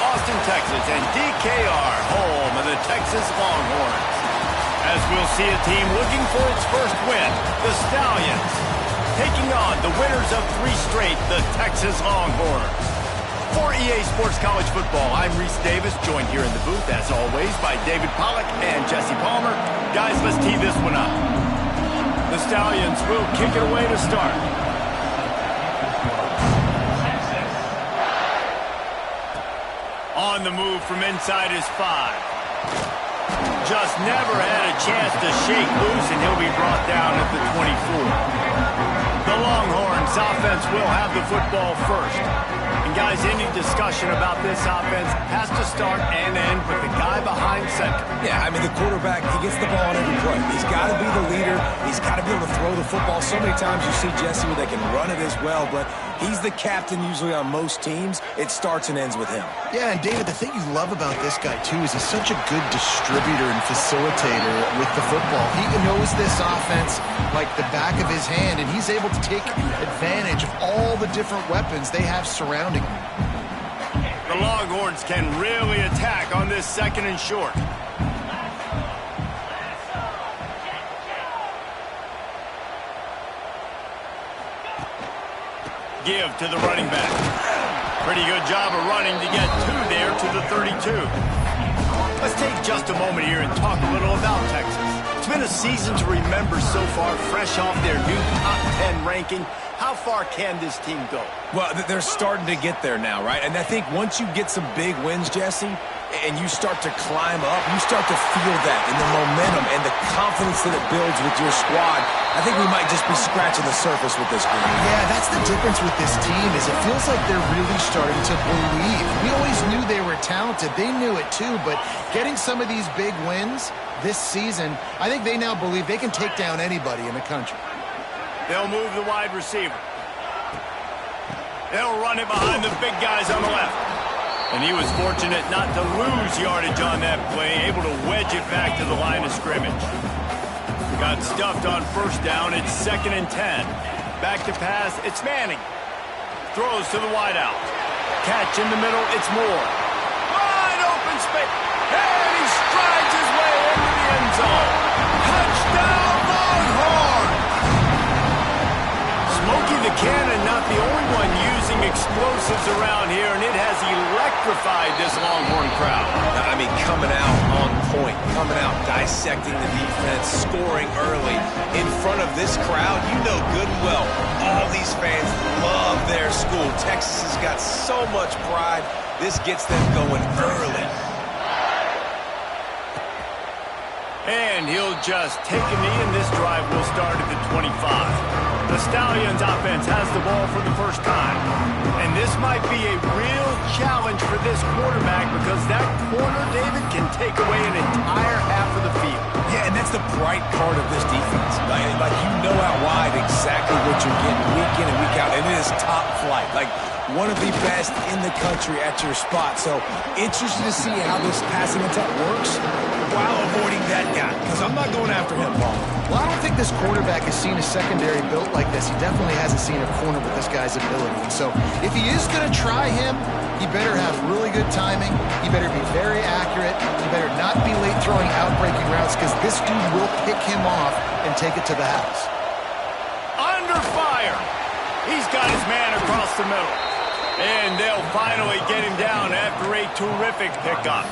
Austin, Texas, and DKR, home of the Texas Longhorns. As we'll see a team looking for its first win, the Stallions, taking on the winners of 3 straight, the Texas Longhorns. For EA Sports College Football, I'm Reese Davis, joined here in the booth, as always, by David Pollack and Jesse Palmer. Guys, let's tee this one up. The Stallions will kick it away to start. On the move from inside his 5. Just never had a chance to shake loose, and he'll be brought down at the 24. The Longhorns offense will have the football first. And guys, any discussion about this offense has to start and end with the guy behind center. Yeah, I mean, the quarterback, he gets the ball on every play. He's got to be the leader. He's got to be able to throw the football. So many times you see Jesse where they can run it as well, but he's the captain usually on most teams. It starts and ends with him. Yeah, and David, the thing you love about this guy, too, is he's such a good distributor and facilitator with the football. He knows this offense like the back of his hand, and he's able to take advantage of all the different weapons they have surrounding him. The Longhorns can really attack on this 2nd and short. Give to the running back. Pretty good job of running to get 2 there to the 32. Let's take just a moment here and talk a little about Texas. It's been a season to remember so far, fresh off their new top 10 ranking. How far can this team go? Well, they're starting to get there now, right? And I think once you get some big wins, Jesse, and you start to climb up, you start to feel that in the momentum and the confidence that it builds with your squad. I think we might just be scratching the surface with this group. Yeah, that's the difference with this team is it feels like they're really starting to believe. We always knew they were talented. They knew it too, but getting some of these big wins this season, I think they now believe they can take down anybody in the country. They'll move the wide receiver. They'll run it behind the big guys on the left. And he was fortunate not to lose yardage on that play, able to wedge it back to the line of scrimmage. Got stuffed on 1st down. It's 2nd and 10. Back to pass. It's Manning. Throws to the wideout. Catch in the middle. It's Moore. Wide open space. And he strides his way into the end zone. Touchdown, Longhorns! Smokey the Cannon, not the only one using explosives around here, and it has electrified this Longhorn crowd. I mean, coming out on point, coming out, dissecting the defense, scoring early. In front of this crowd, you know good and well, all these fans love their school. Texas has got so much pride. This gets them going early. And he'll just take a knee, and this drive will start at the 25. The Stallions offense has the ball for the first time. And this might be a real challenge for this quarterback because that corner, David, can take away an entire half of the field. Yeah, and that's the bright part of this defense. Like you know out wide exactly what you're getting week in and week out, and it is top flight. Like one of the best in the country at your spot. So interested to see how this passing attack works while avoiding that guy, because I'm not going after him, Paul. Well, I don't think this quarterback has seen a secondary built like this. He definitely hasn't seen a corner with this guy's ability. And so if he is going to try him, he better have really good timing. He better be very accurate. He better not be late throwing out-breaking routes because this dude will pick him off and take it to the house. Under fire. He's got his man across the middle. And they'll finally get him down after a terrific pickup.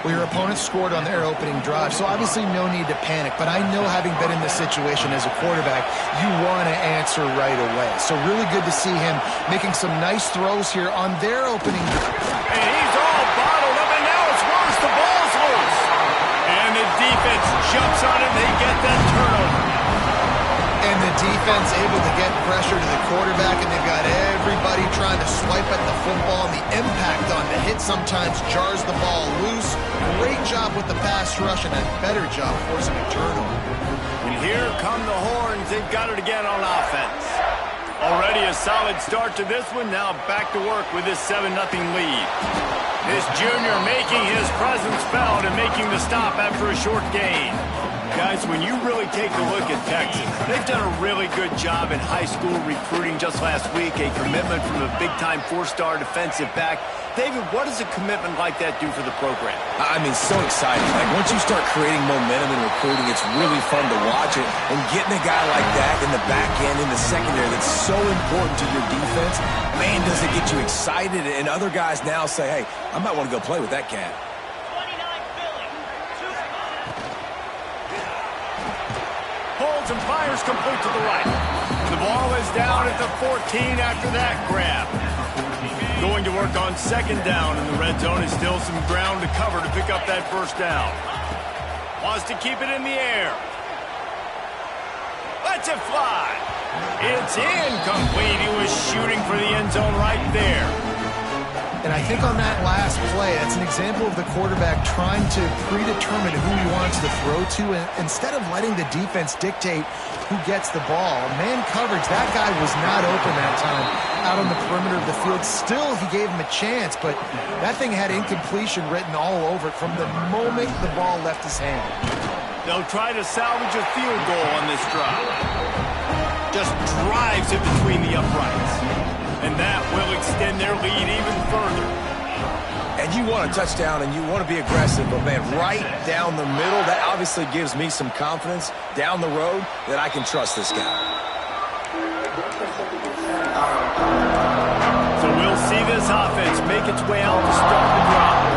Well, your opponent scored on their opening drive, so obviously no need to panic. But I know, having been in this situation as a quarterback, you want to answer right away. So really good to see him making some nice throws here on their opening drive. And he's all bottled up, and now it's worse. The ball's loose. And the defense jumps on it. They get that turnover. And the defense able to get pressure to the quarterback, and they've got everybody trying to swipe at the football, and the impact on the hit sometimes jars the ball loose. Great job with the pass rush, and a better job forcing a turnover. And here come the Horns. They've got it again on offense. Already a solid start to this one. Now back to work with this 7-0 lead. This junior making his presence felt and making the stop after a short gain. Guys, when you really take a look at Texas, they've done a really good job in high school recruiting. Just last week, a commitment from a big-time 4-star defensive back. David, what does a commitment like that do for the program? I mean, so exciting. Like, once you start creating momentum in recruiting, it's really fun to watch it. And getting a guy like that in the back end, in the secondary, that's so important to your defense, man, does it get you excited. And other guys now say, hey, I might want to go play with that cat. Holds and fires complete to the right. The ball is down at the 14 after that grab. Going to work on second down in the red zone. Is still some ground to cover to pick up that first down. Wants to keep it in the air. Lets it fly. It's incomplete. He was shooting for the end zone right there. And I think on that last play, that's an example of the quarterback trying to predetermine who he wants to throw to, and instead of letting the defense dictate who gets the ball. Man coverage, that guy was not open that time out on the perimeter of the field. Still, he gave him a chance, but that thing had incompletion written all over it from the moment the ball left his hand. They'll try to salvage a field goal on this drive. Just drives it between the uprights. And that will extend their lead even further. And you want a touchdown and you want to be aggressive, but man, right down the middle, that obviously gives me some confidence down the road that I can trust this guy. So we'll see this offense make its way out to start the drive.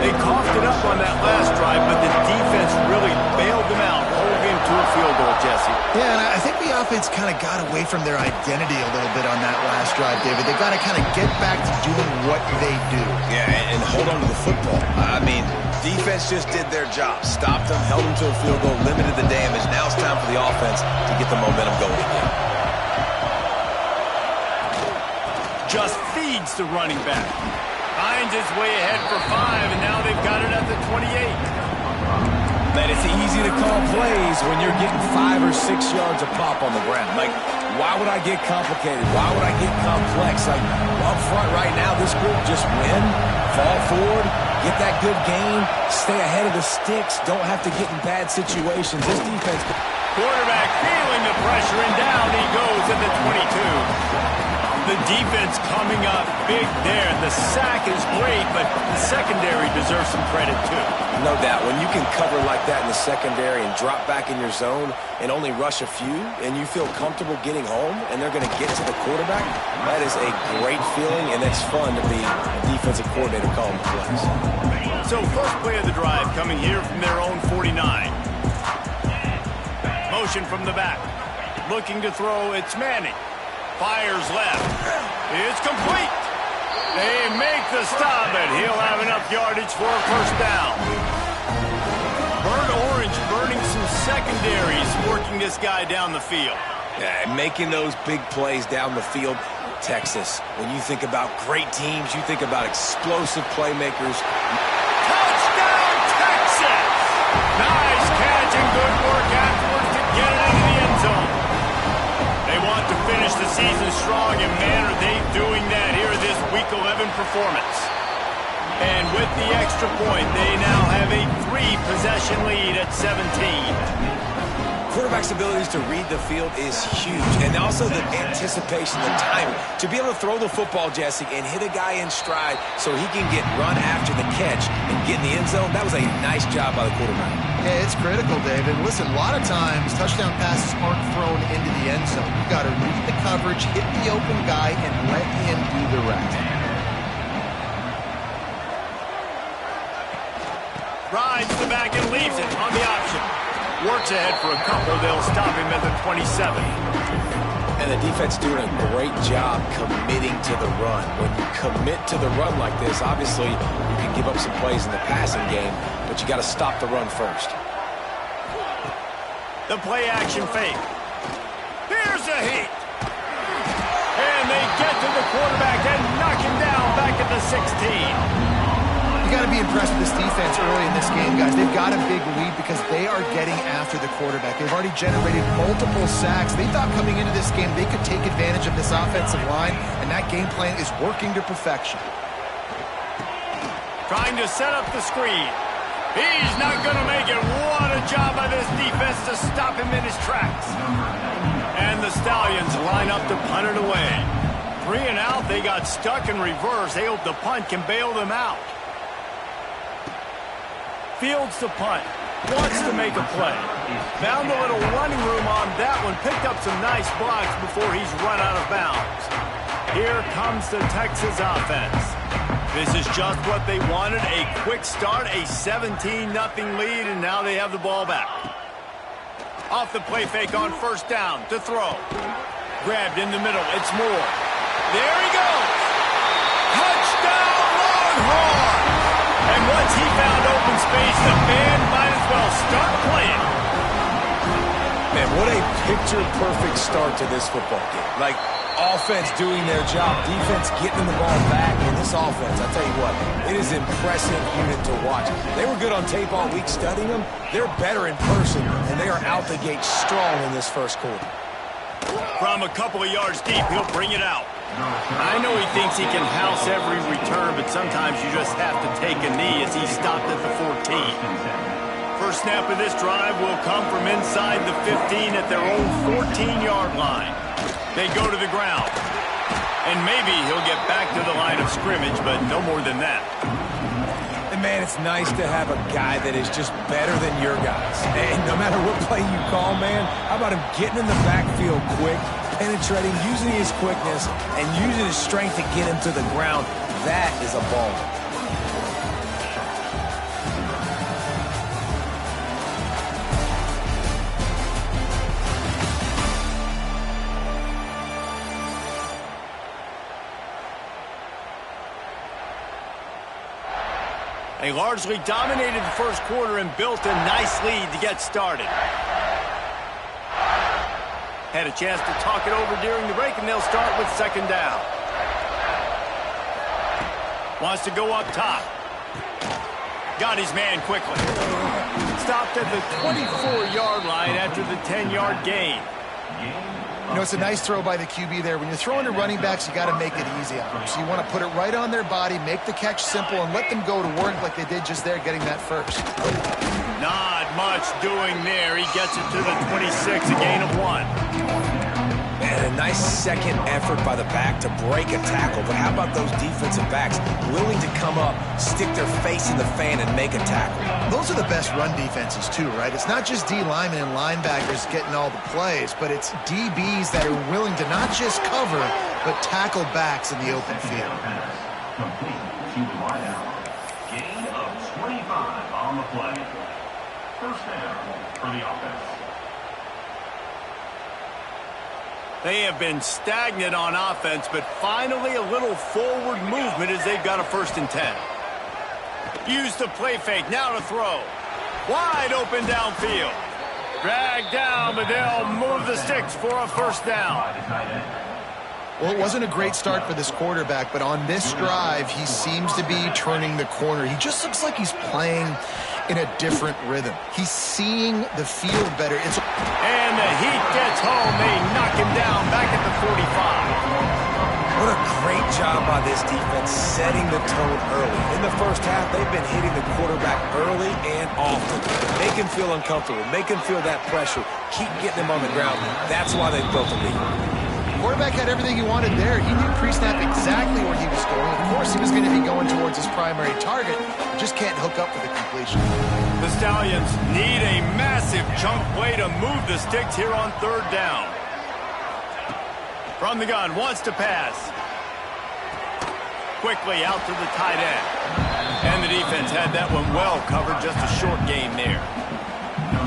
They coughed it up on that last drive, but the defense really bailed them out, holding him to a field goal, Jesse. Yeah, and I think the offense kind of got away from their identity a little bit on that last drive, David. They got to kind of get back to doing what they do. Yeah, and hold on to the football. I mean, defense just did their job. Stopped them, held them to a field goal, limited the damage. Now it's time for the offense to get the momentum going again. Just feeds the running back. Finds his way ahead for 5, and now they've got it at the 28. Man, it's easy to call plays when you're getting 5 or 6 yards a pop on the ground. Like, why would I get complicated? Why would I get complex? Like, up front right now, this group just win, fall forward, get that good gain, stay ahead of the sticks, don't have to get in bad situations. This defense... Quarterback feeling the pressure, and down he goes at the 22. The defense coming up big there. The sack is great, but the secondary deserves some credit too. No doubt. When you can cover like that in the secondary and drop back in your zone and only rush a few, and you feel comfortable getting home, and they're going to get to the quarterback, that is a great feeling, and it's fun to be a defensive coordinator calling the plays. So first play of the drive coming here from their own 49. Motion from the back. Looking to throw, it's Manning. Fires left. It's complete. They make the stop, and he'll have enough yardage for a first down. Burnt orange burning some secondaries, working this guy down the field. Yeah, making those big plays down the field. Texas, when you think about great teams, you think about explosive playmakers. Touchdown, Texas! Nice catch and good work afterwards to get it into the end zone. They want to finish the season strong, and man, are they doing that here this Week 11 performance. And with the extra point, they now have a 3-possession lead at 17. Quarterback's abilities to read the field is huge, and also the anticipation, the timing. To be able to throw the football, Jesse, and hit a guy in stride so he can get run after the catch and get in the end zone, that was a nice job by the quarterback. Yeah, it's critical, David. Listen, a lot of times touchdown passes aren't thrown into the end zone. You've got to read the coverage, hit the open guy, and let him do the rest. Rides the back and leaves it on the option. Works ahead for a couple. They'll stop him at the 27. And the defense doing a great job committing to the run. When you commit to the run like this, obviously you can give up some plays in the passing game, but you got to stop the run first. The play action fake. Here's a hit. And they get to the quarterback and knock him down back at the 16. You got to be impressed with this defense early in this game, guys. They've got a big lead because they are getting after the quarterback. They've already generated multiple sacks. They thought coming into this game they could take advantage of this offensive line, and that game plan is working to perfection. Trying to set up the screen. He's not going to make it. What a job by this defense to stop him in his tracks. And the Stallions line up to punt it away. 3 and out, they got stuck in reverse. They hope the punt can bail them out. Fields to punt. Wants to make a play. Found a little running room on that one. Picked up some nice blocks before he's run out of bounds. Here comes the Texas offense. This is just what they wanted. A quick start, a 17-0 lead, and now they have the ball back. Off the play fake on first down to throw. Grabbed in the middle. It's Moore. There he goes. Touchdown, Longhorn! And once he found open space, the band might as well start playing. Man, what a picture-perfect start to this football game. Like, offense doing their job, defense getting the ball back, and this offense, I tell you what, it is an impressive unit to watch. They were good on tape all week studying them. They're better in person, and they are out the gate strong in this first quarter. From a couple of yards deep, he'll bring it out. I know he thinks he can house every return, but sometimes you just have to take a knee as he stopped at the 14. First snap of this drive will come from inside the 15 at their own 14-yard line. They go to the ground. And maybe he'll get back to the line of scrimmage, but no more than that. And, man, it's nice to have a guy that is just better than your guys. And no matter what play you call, man, how about him getting in the backfield quick, penetrating, using his quickness, and using his strength to get him to the ground? That is a ball. They largely dominated the first quarter and built a nice lead to get started. Had a chance to talk it over during the break, and they'll start with second down. Wants to go up top. Got his man quickly. Stopped at the 24-yard line after the 10-yard gain. You know, it's a nice throw by the QB there. When you're throwing to running backs, you got to make it easy on them. So you want to put it right on their body, make the catch simple, and let them go to work like they did just there, getting that first. Not much doing there. He gets it to the 26, a gain of 1. And a nice second effort by the back to break a tackle. But how about those defensive backs willing to come up, stick their face in the fan, and make a tackle? Those are the best run defenses, too, right? It's not just D linemen and linebackers getting all the plays, but it's DBs that are willing to not just cover, but tackle backs in the open field. Complete to the wideout. Gain of 25 on the play. First down for the offense. They have been stagnant on offense, but finally a little forward movement as they've got a 1st and 10. Use the play fake, now to throw. Wide open downfield. Dragged down, but they'll move the sticks for a 1st down. Well, it wasn't a great start for this quarterback, but on this drive, he seems to be turning the corner. He just looks like he's playing in a different rhythm. He's seeing the field better. And the heat gets home. They knock him down back at the 45. What a great job by this defense setting the tone early. In the first half, they've been hitting the quarterback early and often. Make him feel uncomfortable. Make him feel that pressure. Keep getting him on the ground. That's why they've built a lead. Quarterback had everything he wanted there. He knew pre-snap exactly where he was going. Of course, he was going to be going towards his primary target. Just can't hook up for the completion. The Stallions need a massive chunk play to move the sticks here on 3rd down. From the gun, wants to pass. Quickly out to the tight end. And the defense had that one well covered, just a short gain there.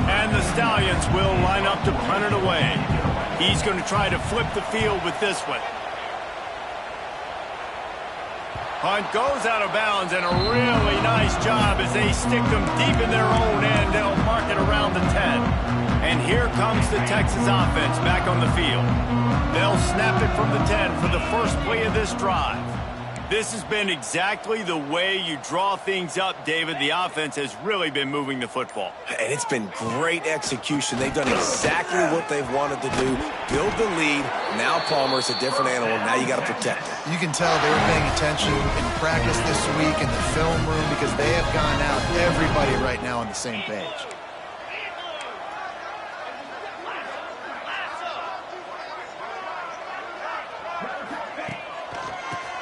And the Stallions will line up to punt it away. He's going to try to flip the field with this one. Punt goes out of bounds, and a really nice job as they stick them deep in their own end. They'll mark it around the 10. And here comes the Texas offense back on the field. They'll snap it from the 10 for the first play of this drive. This has been exactly the way you draw things up, David. The offense has really been moving the football. And it's been great execution. They've done exactly what they've wanted to do. Build the lead. Now Palmer's a different animal. Now you got to protect it. You can tell they were paying attention in practice this week in the film room because they have gone out, everybody right now on the same page.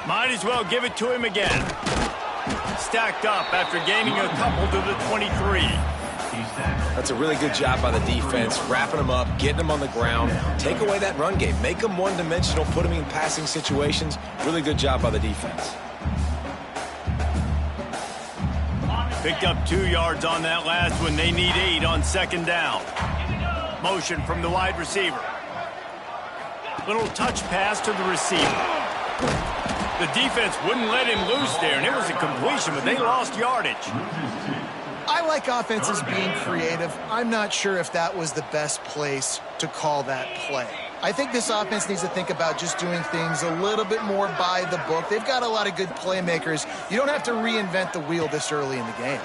Might as well give it to him again. Stacked up after gaining a couple to the 23. That's a really good job by the defense, wrapping them up, getting them on the ground, take away that run game, make them one-dimensional, put them in passing situations. Really good job by the defense. Picked up 2 yards on that last one. They need 8 on second down. Motion from the wide receiver. Little touch pass to the receiver. The defense wouldn't let him loose there, and it was a completion, but they lost yardage. I like offenses being creative. I'm not sure if that was the best place to call that play. I think this offense needs to think about just doing things a little bit more by the book. They've got a lot of good playmakers. You don't have to reinvent the wheel this early in the game.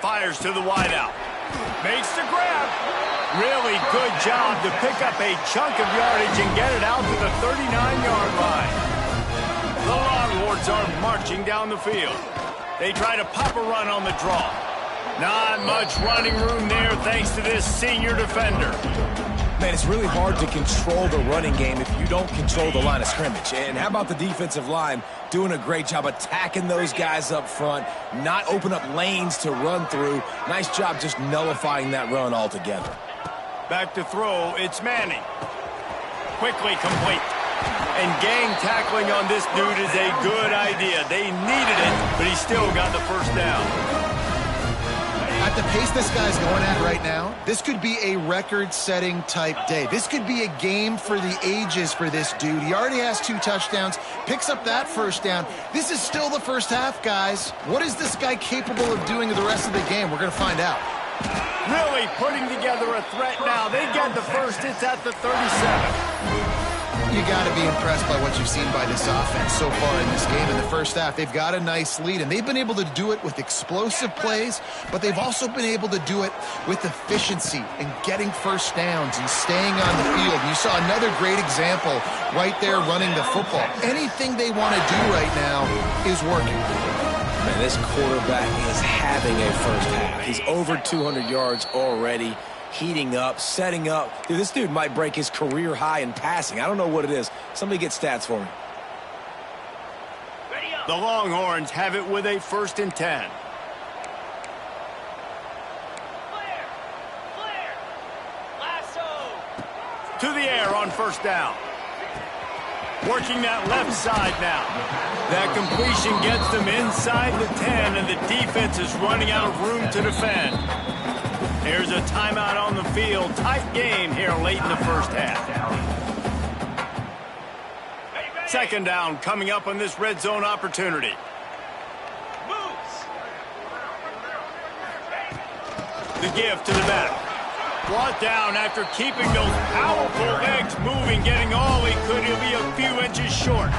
Fires to the wideout. Makes the grab. Really good job to pick up a chunk of yardage and get it out to the 39-yard line. The Longhorns are marching down the field. They try to pop a run on the draw. Not much running room there thanks to this senior defender. Man, it's really hard to control the running game if you don't control the line of scrimmage. And how about the defensive line doing a great job attacking those guys up front, not open up lanes to run through. Nice job just nullifying that run altogether. Back to throw, it's Manning. Quickly complete. And gang tackling on this dude is a good idea. They needed it, but he still got the first down. At the pace this guy's going at right now, this could be a record-setting type day. This could be a game for the ages for this dude. He already has 2 touchdowns, picks up that first down. This is still the first half, guys. What is this guy capable of doing the rest of the game? We're going to find out. Really putting together a threat now. They get the first. It's at the 37. You got to be impressed by what you've seen by this offense so far in this game. In the first half, they've got a nice lead, and they've been able to do it with explosive plays, but they've also been able to do it with efficiency and getting first downs and staying on the field. You saw another great example right there running the football. Anything they want to do right now is working. Man, this quarterback is having a first half. He's over 200 yards already. Heating up, setting up. Dude, this dude might break his career high in passing. I don't know what it is. Somebody get stats for me. The Longhorns have it with a 1st and 10. To the air on first down. Working that left side now. That completion gets them inside the 10, and the defense is running out of room to defend. There's a timeout on the field. Tight game here late in the first half. Second down coming up on this red zone opportunity. The give to the back. Brought down after keeping those powerful legs moving, getting all he could. He'll be a few inches short.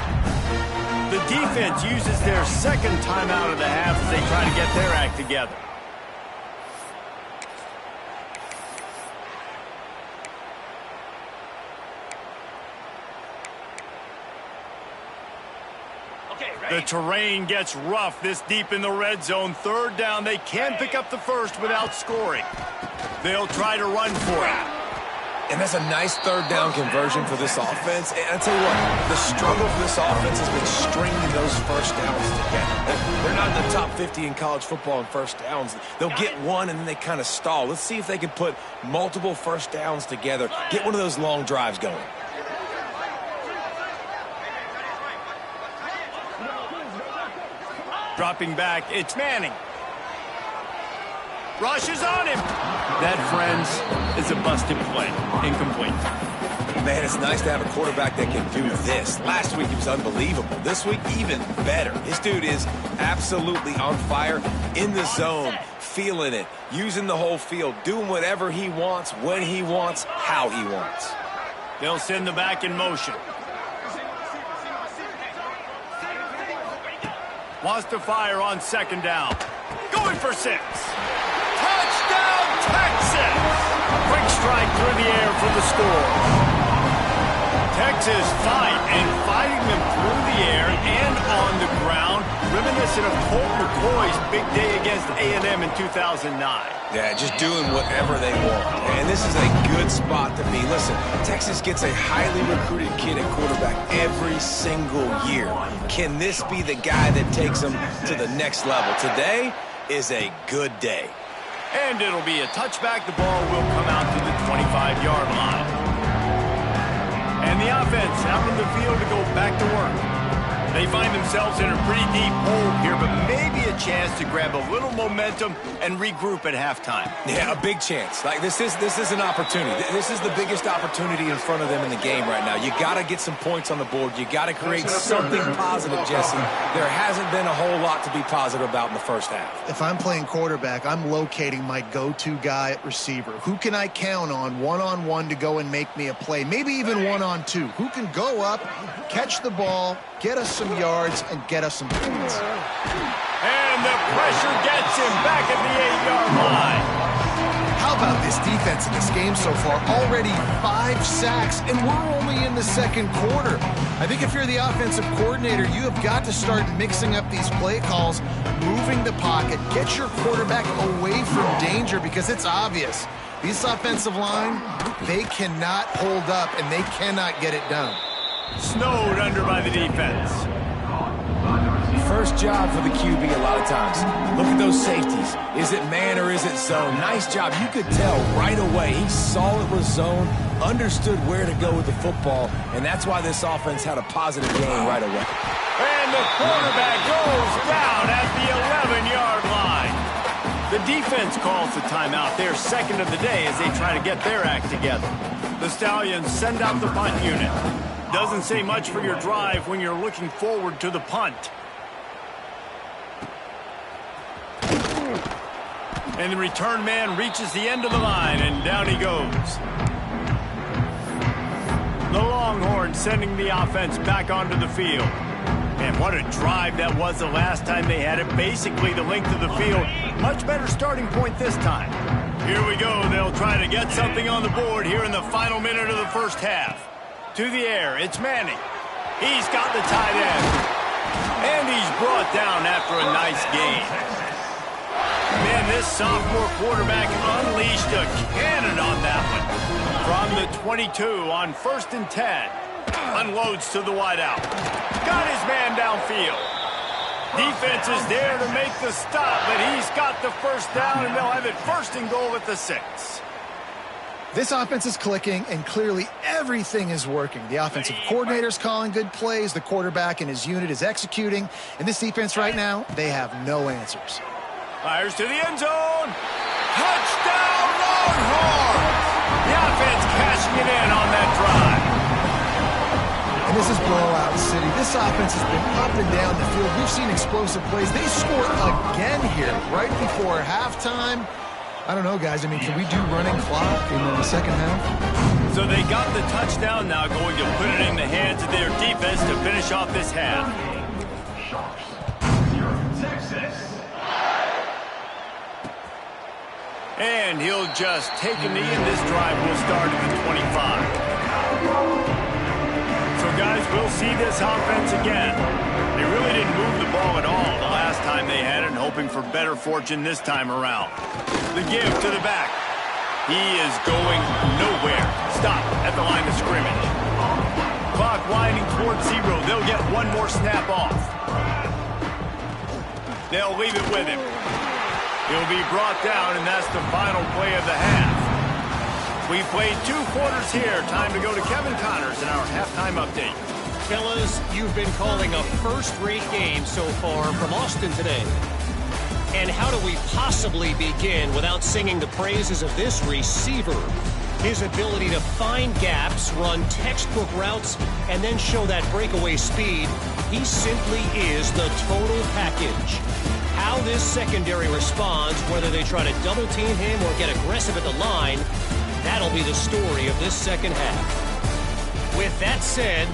The defense uses their second timeout of the half as they try to get their act together. The terrain gets rough this deep in the red zone. Third down, they can pick up the first without scoring. They'll try to run for it. And that's a nice third down conversion for this offense. And I'll tell you what, the struggle for this offense has been stringing those first downs together. They're not in the top 50 in college football in first downs. They'll get one and then they kind of stall. Let's see if they can put multiple first downs together, get one of those long drives going. Dropping back, it's Manning. Rushes on him. That, friends, is a busted play. Incomplete. Man, it's nice to have a quarterback that can do this. Last week, he was unbelievable. This week, even better. This dude is absolutely on fire, in the zone, feeling it, using the whole field, doing whatever he wants, when he wants, how he wants. They'll send the back in motion. Wants to fire on second down. Going for 6. Touchdown, Texas! Quick strike through the air for the score. Texas fighting them through the air and on the ground, reminiscent of Colt McCoy's big day against A&M in 2009. Yeah, just doing whatever they want. And this is a good spot to be. Listen, Texas gets a highly recruited kid at quarterback every single year. Can this be the guy that takes them to the next level? Today is a good day. And it'll be a touchback. The ball will come out to the 25-yard line. And the offense out on the field to go back to work. They find themselves in a pretty deep hole here, but maybe a chance to grab a little momentum and regroup at halftime. Yeah, a big chance. Like this is an opportunity. This is the biggest opportunity in front of them in the game right now. You got to get some points on the board. You got to create something positive, Jesse. There hasn't been a whole lot to be positive about in the first half. If I'm playing quarterback, I'm locating my go-to guy at receiver. Who can I count on one-on-one to go and make me a play? Maybe even one-on-two. Who can go up, catch the ball, get us some yards, and get us some points. And the pressure gets him back at the 8-yard line. How about this defense in this game so far? Already 5 sacks, and we're only in the second quarter. I think if you're the offensive coordinator, you have got to start mixing up these play calls, moving the pocket, get your quarterback away from danger, because it's obvious. This offensive line, they cannot hold up, and they cannot get it done. Snowed under by the defense. First job for the QB a lot of times. Look at those safeties. Is it man or is it zone? Nice job. You could tell right away. He saw it was zone, understood where to go with the football, and that's why this offense had a positive game right away. And the quarterback goes down at the 11-yard line. The defense calls the timeout. Their second of the day as they try to get their act together. The Stallions send out the punt unit. Doesn't say much for your drive when you're looking forward to the punt. And the return man reaches the end of the line, and down he goes. The Longhorns sending the offense back onto the field. And what a drive that was the last time they had it. Basically the length of the field. Much better starting point this time. Here we go. They'll try to get something on the board here in the final minute of the first half. To the air, it's Manning. He's got the tight end. And he's brought down after a nice gain. Man, this sophomore quarterback unleashed a cannon on that one. From the 22 on 1st and 10. Unloads to the wideout. Got his man downfield. Defense is there to make the stop, but he's got the first down, and they'll have it 1st and goal at the 6. This offense is clicking, and clearly everything is working. The offensive coordinator's calling good plays. The quarterback and his unit is executing. And this defense right now, they have no answers. Fires to the end zone. Touchdown, Longhorns! The offense cashing it in on that drive. And this is blowout city. This offense has been up and down the field. We've seen explosive plays. They score again here right before halftime. I don't know, guys. I mean, can we do running clock in the second half? So they got the touchdown, now going to put it in the hands of their defense to finish off this half. And he'll just take a knee, and this drive will start at the 25. So, guys, we'll see this offense again. They really didn't move the ball at all the last time they had it, hoping for better fortune this time around. The give to the back. He is going nowhere. Stop at the line of scrimmage. Clock winding towards 0. They'll get one more snap off. They'll leave it with him. He'll be brought down, and that's the final play of the half. We played 2 quarters here. Time to go to Kevin Connors in our halftime update. Fellas, you've been calling a first-rate game so far from Austin today. And how do we possibly begin without singing the praises of this receiver? His ability to find gaps, run textbook routes, and then show that breakaway speed. He simply is the total package. How this secondary responds, whether they try to double-team him or get aggressive at the line, that'll be the story of this second half. With that said,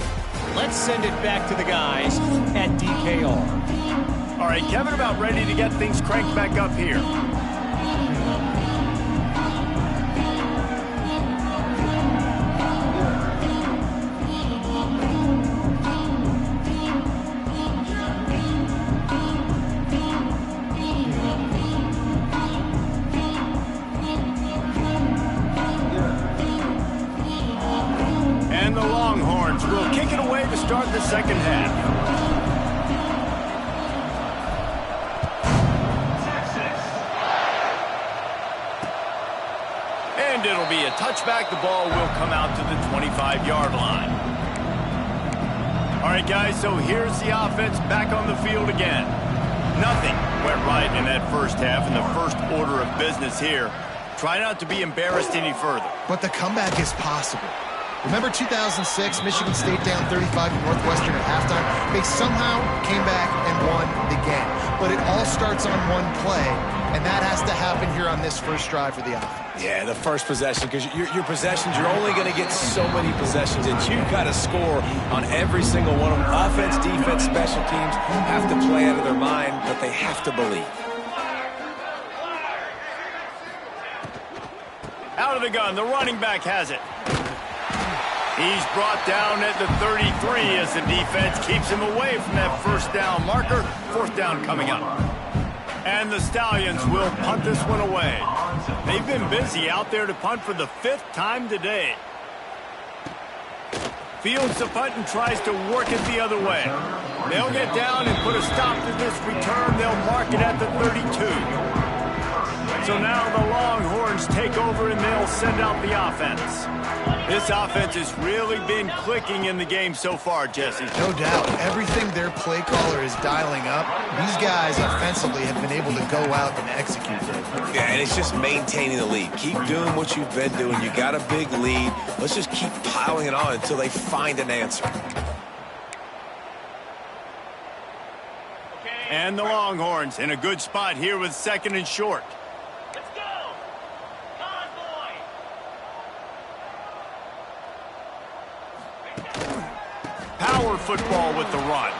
let's send it back to the guys at DKR. All All right, Kevin, about ready to get things cranked back up here. And the Longhorns will kick it away to start the second half. And it'll be a touchback. The ball will come out to the 25-yard line. All right, guys, so here's the offense back on the field again. Nothing went right in that first half, in the first order of business here. Try not to be embarrassed any further. But the comeback is possible. Remember 2006, Michigan State down 35 to Northwestern at halftime? They somehow came back and won the game. But it all starts on one play, and that has to happen here on this first drive for the offense. Yeah, the first possession, because your possessions, you're only going to get so many possessions, and you've got to score on every single one of them. Offense, defense, special teams have to play out of their mind, but they have to believe. Out of the gun, the running back has it. He's brought down at the 33 as the defense keeps him away from that first down marker. Fourth down coming up. And the Stallions will punt this one away. They've been busy out there to punt for the 5th time today. Fields the punt and tries to work it the other way. They'll get down and put a stop to this return. They'll mark it at the 32. So now the Longhorns take over and they'll send out the offense. This offense has really been clicking in the game so far, Jesse. No doubt. Everything their play caller is dialing up, these guys offensively have been able to go out and execute it. Yeah, and it's just maintaining the lead. Keep doing what you've been doing. You got a big lead. Let's just keep piling it on until they find an answer. And the Longhorns in a good spot here with 2nd and short. Power football with the run.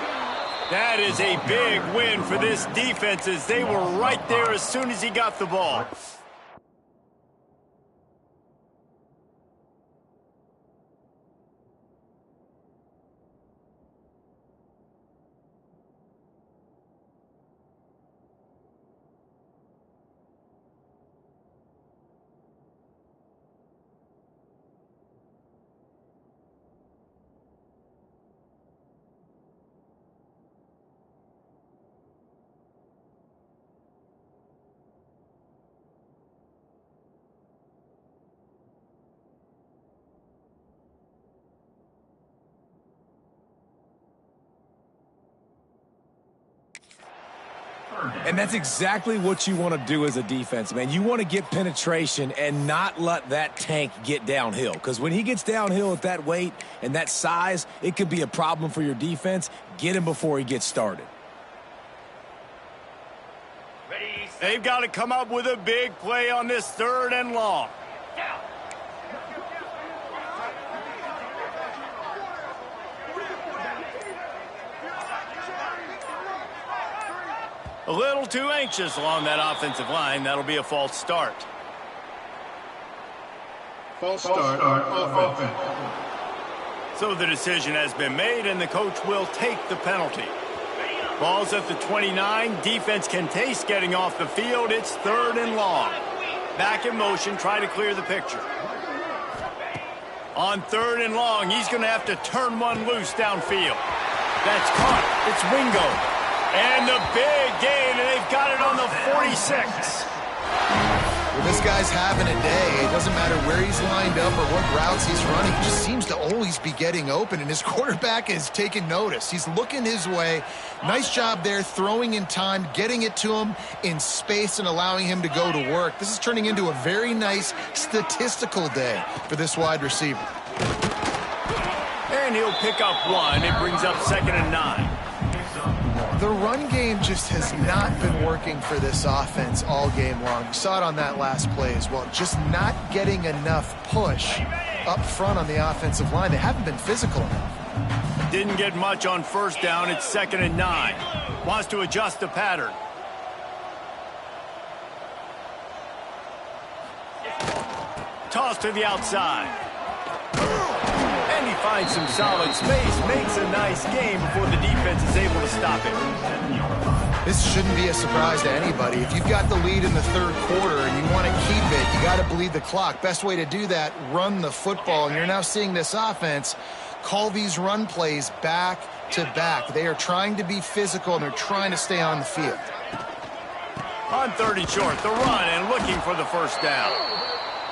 That is a big win for this defense as they were right there as soon as he got the ball. And that's exactly what you want to do as a defense, man. You want to get penetration and not let that tank get downhill. Because when he gets downhill at that weight and that size, it could be a problem for your defense. Get him before he gets started. They've got to come up with a big play on this 3rd and long. A little too anxious along that offensive line. That'll be a false start. False start on offense. So the decision has been made, and the coach will take the penalty. Ball's at the 29. Defense can taste getting off the field. It's 3rd and long. Back in motion, try to clear the picture. On 3rd and long, he's going to have to turn one loose downfield. That's caught. It's Wingo. And the big gain, and they've got it on the 46. Well, this guy's having a day. It doesn't matter where he's lined up or what routes he's running. He just seems to always be getting open, and his quarterback is taking notice. He's looking his way. Nice job there, throwing in time, getting it to him in space and allowing him to go to work. This is turning into a very nice statistical day for this wide receiver. And he'll pick up one. It brings up 2nd and 9. The run game just has not been working for this offense all game long. You saw it on that last play as well. Just not getting enough push up front on the offensive line. They haven't been physical enough. Didn't get much on first down. It's 2nd and 9. Wants to adjust the pattern. Toss to the outside. And he finds some solid space. Makes a nice game before the defense is able to stop it. This shouldn't be a surprise to anybody. If you've got the lead in the third quarter and you want to keep it, you got to bleed the clock. Best way to do that, run the football. And you're now seeing this offense call these run plays back to back. They are trying to be physical, and they're trying to stay on the field. On 3rd and short, the run and looking for the first down.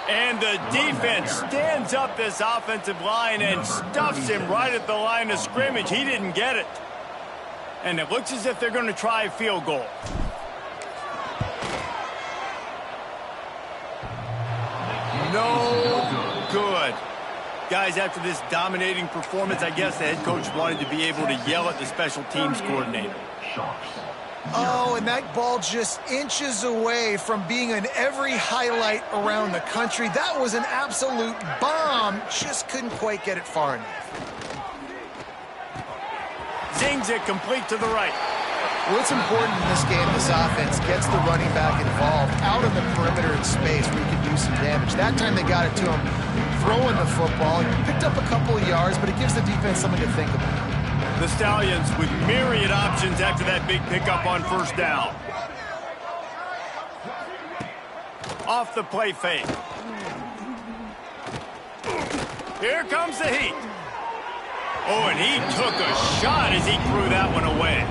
And the defense stands up this offensive line and stuffs him right at the line of scrimmage. He didn't get it. And it looks as if they're going to try a field goal. No good. Guys, after this dominating performance, I guess the head coach wanted to be able to yell at the special teams coordinator. Oh, and that ball just inches away from being in every highlight around the country. That was an absolute bomb. Just couldn't quite get it far enough. Zings it complete to the right. What's important in this game, this offense gets the running back involved out on the perimeter in space where you can do some damage. That time they got it to him throwing the football. He picked up a couple of yards, but it gives the defense something to think about. The Stallions with myriad options after that big pickup on first down. Off the play fake. Here comes the heat. Oh, and he took a shot as he threw that one away.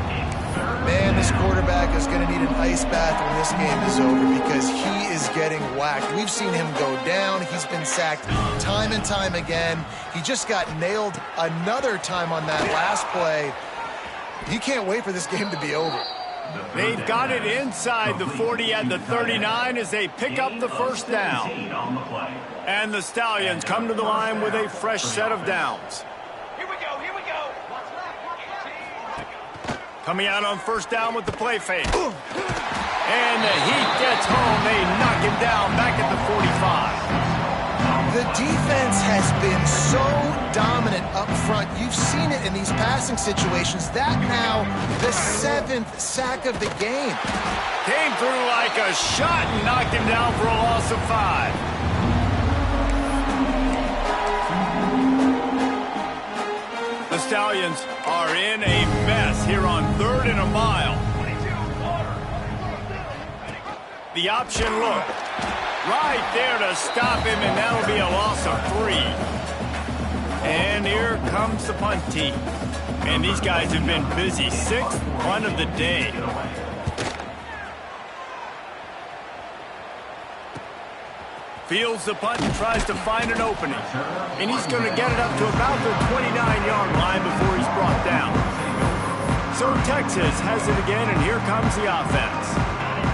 Man, this quarterback is going to need an ice bath when this game is over because he is getting whacked. We've seen him go down. He's been sacked time and time again. He just got nailed another time on that last play. You can't wait for this game to be over. They've got it inside the 40 at the 39 as they pick up the first down. And the Stallions come to the line with a fresh set of downs. Coming out on first down with the play fake. And the Heat gets home. They knock him down back at the 45. The defense has been so dominant up front. You've seen it in these passing situations. That now the 7th sack of the game. Came through like a shot and knocked him down for a loss of 5. The Stallions are in a mess here on 3rd and a mile. The option look. Right there to stop him, and that'll be a loss of 3. And here comes the punt team. And these guys have been busy. 6th punt of the day. Fields the punt and tries to find an opening. And he's going to get it up to about the 29-yard line before he's brought down. So Texas has it again, and here comes the offense.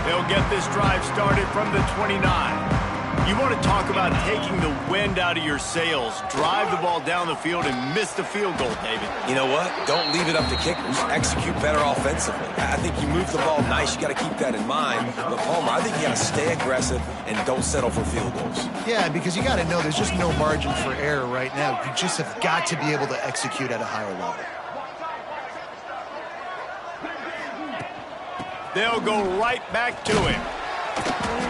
They'll get this drive started from the 29. You want to talk about taking the wind out of your sails. Drive the ball down the field and miss the field goal, David. You know what? Don't leave it up to kickers. Execute better offensively. I think you move the ball nice. You got to keep that in mind. But, Palmer, I think you got to stay aggressive and don't settle for field goals. Yeah, because you got to know there's just no margin for error right now. You just have got to be able to execute at a higher level. They'll go right back to him.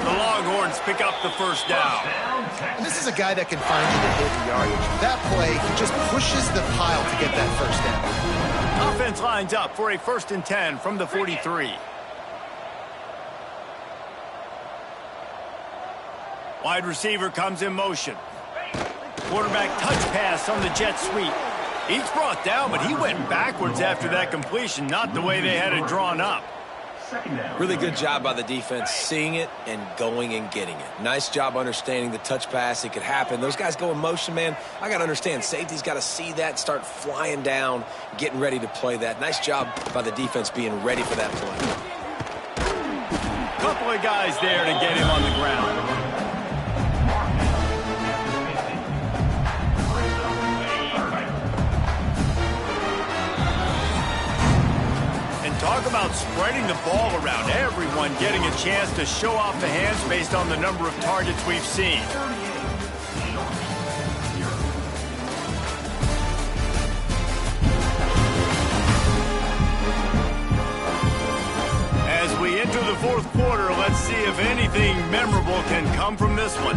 The Longhorns pick up the first down. And this is a guy that can find you to hit the yardage. That play, he just pushes the pile to get that first down. Offense lines up for a 1st and 10 from the 43. Wide receiver comes in motion. Quarterback touch pass on the jet sweep. He's brought down, but he went backwards after that completion, not the way they had it drawn up. Really good job by the defense seeing it and going and getting it. Nice job understanding the touch pass. It could happen. Those guys go in motion, man. I got to understand. Safety's got to see that, start flying down, getting ready to play that. Nice job by the defense being ready for that play. Couple of guys there to get him on the ground. Talk about spreading the ball around. Everyone getting a chance to show off the hands based on the number of targets we've seen. the fourth quarter. Let's see if anything memorable can come from this one.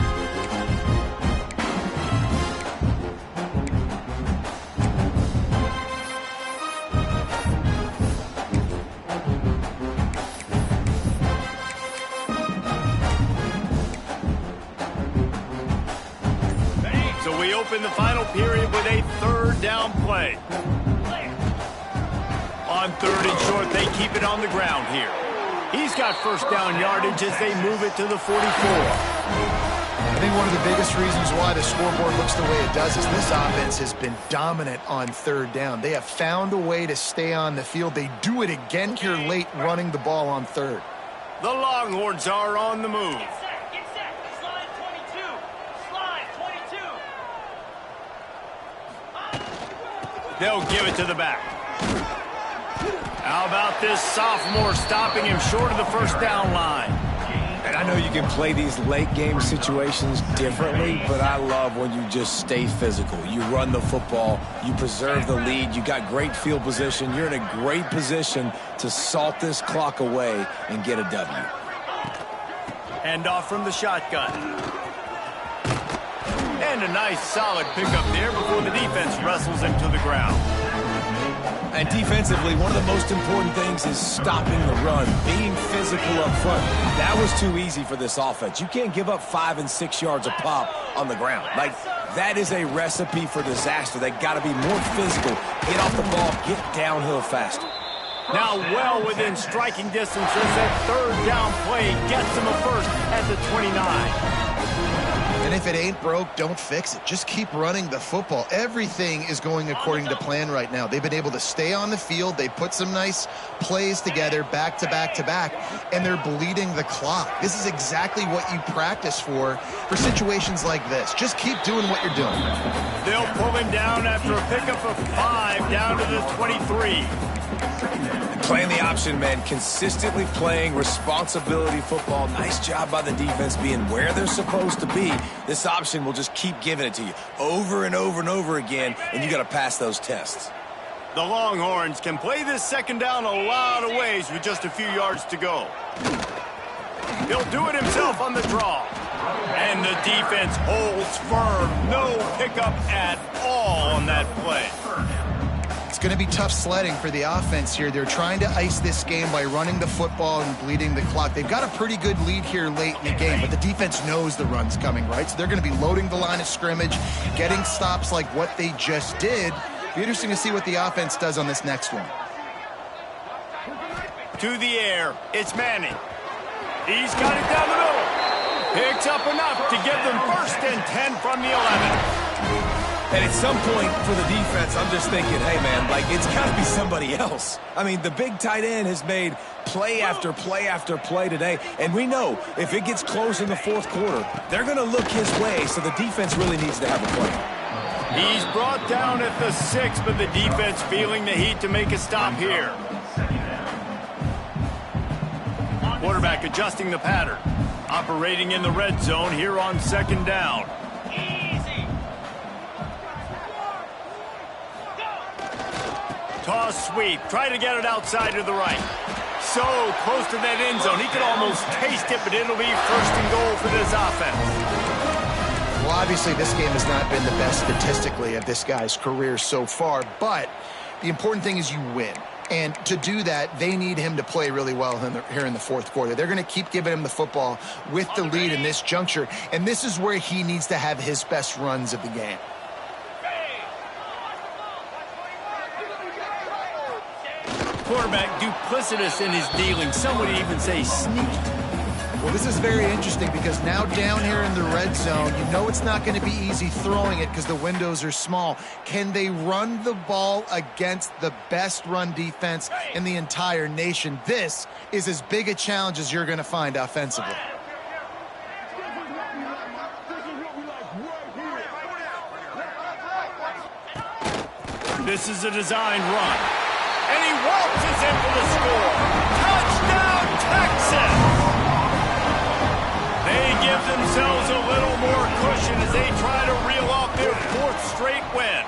So we open the final period with a third down play. On third and short, they keep it on the ground here. He's got first down yardage as they move it to the 44. I think one of the biggest reasons why the scoreboard looks the way it does is this offense has been dominant on third down. They have found a way to stay on the field. They do it again here late, running the ball on third. The Longhorns are on the move. Get set. Slide 22. Slide 22. They'll give it to the back. How about this sophomore stopping him short of the first down line? And I know you can play these late game situations differently, but I love when you just stay physical. You run the football, you preserve the lead, you got great field position, you're in a great position to salt this clock away and get a W. Hand off from the shotgun. And a nice solid pickup there before the defense wrestles him to the ground. And defensively, one of the most important things is stopping the run, being physical up front. That was too easy for this offense. You can't give up 5 and 6 yards a pop on the ground. Like, that is a recipe for disaster. They got to be more physical, get off the ball, get downhill faster. Now well within striking distance as that third down play gets him a first at the 29. And if it ain't broke, don't fix it. Just keep running the football. Everything is going according to plan right now. They've been able to stay on the field. They put some nice plays together back to back to back, and they're bleeding the clock. This is exactly what you practice for situations like this. Just keep doing what you're doing. They'll pull him down after a pickup of 5 down to the 23. Playing the option, man, consistently playing responsibility football. Nice job by the defense being where they're supposed to be. This option will just keep giving it to you over and over and over again, and you got to pass those tests. The Longhorns can play this second down a lot of ways with just a few yards to go. He'll do it himself on the draw. And the defense holds firm. No pickup at all on that play. It's going to be tough sledding for the offense here. They're trying to ice this game by running the football and bleeding the clock. They've got a pretty good lead here late in the game, but the defense knows the run's coming, right? So they're going to be loading the line of scrimmage, getting stops like what they just did. Be interesting to see what the offense does on this next one. To the air, it's Manning. He's got it down the middle. Picks up enough to give them first and 10 from the 11. And at some point for the defense, I'm just thinking, hey, man, like, it's got to be somebody else. I mean, the big tight end has made play after play after play today, and we know if it gets close in the fourth quarter, they're going to look his way, so the defense really needs to have a play. He's brought down at the 6, but the defense feeling the heat to make a stop here. Quarterback adjusting the pattern. Operating in the red zone here on second down. Toss sweep. Try to get it outside to the right. So close to that end zone. He could almost taste it, but it'll be first and goal for this offense. Well, obviously, this game has not been the best statistically of this guy's career so far, but the important thing is you win. And to do that, they need him to play really well here in the fourth quarter. They're going to keep giving him the football with the lead in this juncture, and this is where he needs to have his best runs of the game. Quarterback duplicitous in his dealing. Some would even say sneaky. Well, this is very interesting because now down here in the red zone, you know it's not going to be easy throwing it because the windows are small. Can they run the ball against the best run defense in the entire nation? This is as big a challenge as you're going to find offensively. This is a designed run. And he waltzes in for the score. Touchdown, Texas! They give themselves a little more cushion as they try to reel off their fourth straight win.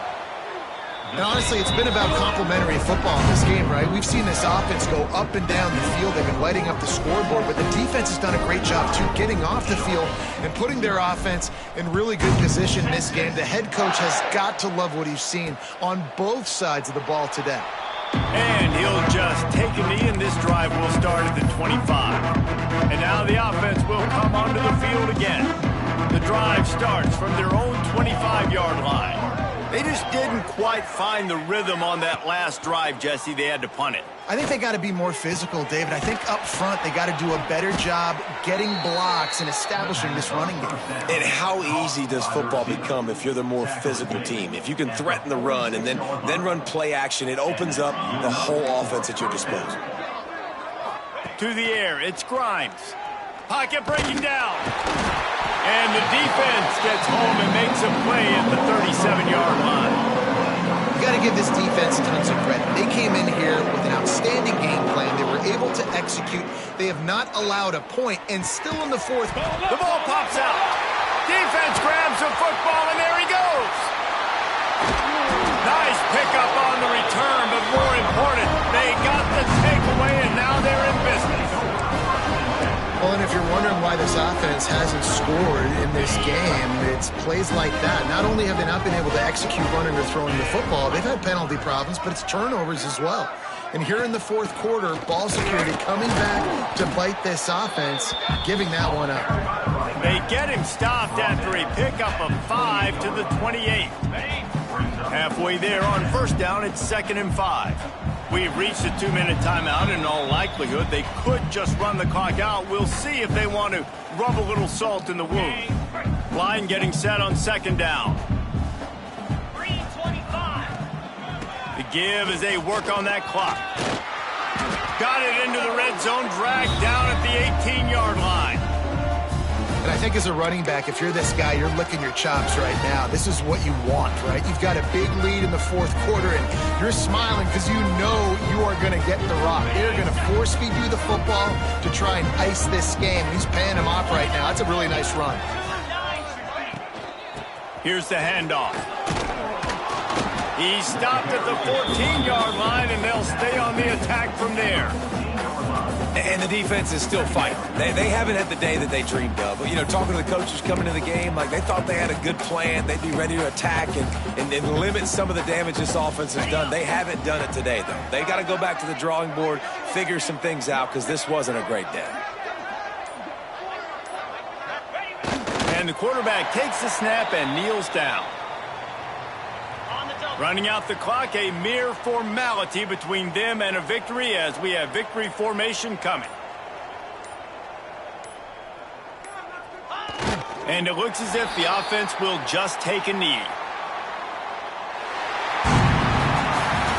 Now, honestly, it's been about complementary football in this game, right? We've seen this offense go up and down the field. They've been lighting up the scoreboard, but the defense has done a great job, too, getting off the field and putting their offense in really good position in this game. The head coach has got to love what he's seen on both sides of the ball today. And he'll just take a knee, and this drive will start at the 25. And now the offense will come onto the field again. The drive starts from their own 25-yard line. They just didn't quite find the rhythm on that last drive, Jesse. They had to punt it. I think they got to be more physical, David. I think up front they got to do a better job getting blocks and establishing this running game. And how easy does football become if you're the more physical team? If you can threaten the run and then run play action, it opens up the whole offense at your disposal. To the air, it's Grimes. Pocket breaking down. And the defense gets home and makes a play at the 37-yard line. You got to give this defense tons of credit. They came in here with an outstanding game plan. They were able to execute. They have not allowed a point, and still in the fourth. The ball pops out. Defense grabs the football, and there he goes. Nice pickup on the return, but more important, they got the takeaway, and now they're in business. Well, and if you're wondering why this offense hasn't scored in this game, it's plays like that. Not only have they not been able to execute running or throwing the football, they've had penalty problems, but it's turnovers as well. And here in the fourth quarter, ball security coming back to bite this offense, giving that one up. They get him stopped after a pickup of 5 to the 28. Halfway there on first down, it's 2nd and 5. We've reached a 2-minute timeout, and in all likelihood, they could just run the clock out. We'll see if they want to rub a little salt in the wound. Line getting set on 2nd down. 3:25. The give as they work on that clock. Got it into the red zone, dragged down at the 18-yard line. And I think as a running back, if you're this guy, you're licking your chops right now. This is what you want, right? You've got a big lead in the fourth quarter, and you're smiling because you know you are going to get the rock. They're going to force feed you the football to try and ice this game. He's paying him off right now. That's a really nice run. Here's the handoff. He stopped at the 14-yard line, and they'll stay on the attack from there. And the defense is still fighting. They haven't had the day that they dreamed of. But, you know, talking to the coaches coming into the game, like they thought they had a good plan. They'd be ready to attack and limit some of the damage this offense has done. They haven't done it today, though. They got to go back to the drawing board, figure some things out, because this wasn't a great day. And the quarterback takes the snap and kneels down. Running out the clock, a mere formality between them and a victory as we have victory formation coming. And it looks as if the offense will just take a knee.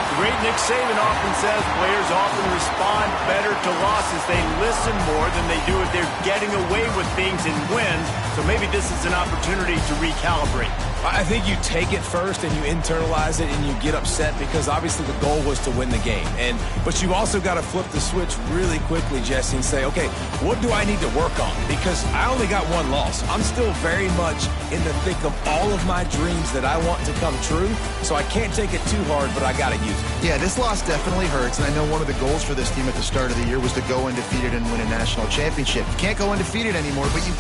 The great Nick Saban often says players often respond better to losses. They listen more than they do if they're getting away with things and wins. So maybe this is an opportunity to recalibrate. I think you take it first and you internalize it and you get upset because obviously the goal was to win the game. But you also got to flip the switch really quickly, Jesse, and say, okay, what do I need to work on? Because I only got one loss. I'm still very much in the thick of all of my dreams that I want to come true. So I can't take it too hard, but I got to use it. Yeah, this loss definitely hurts, and I know one of the goals for this team at the start of the year was to go undefeated and win a national championship. You can't go undefeated anymore, but you